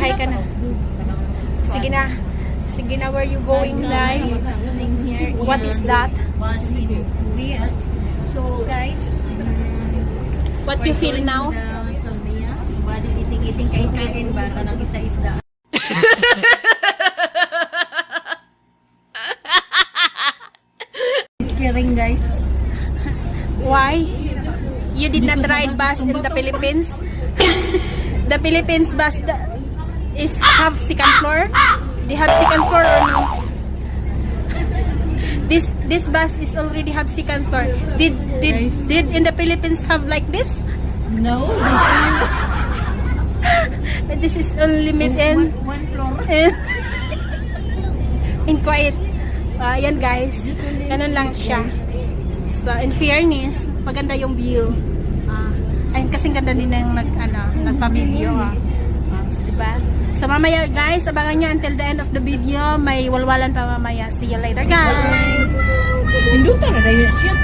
Mag-hi ka na. Sige na. Sige na, where you going, Lai? What is that? So guys, What you feel now? Bali iting-iting kain-kain ba kanang isda-isda. Scaring guys. Why? You did not ride bus in the Philippines? The Philippines bus is have second floor? They have second floor or no? This bus is already have second floor. Did in the Philippines have like this? No. This is unlimited One floor. in quiet. Yan guys. Ganun lang siya. So in fairness, maganda yung view. Ayun kasing ganda din ng nagpa-video. Diba? So mamaya guys, abangan nyo until the end of the video. May walwalan pa mamaya. See you later guys. Indutan na dahil siya.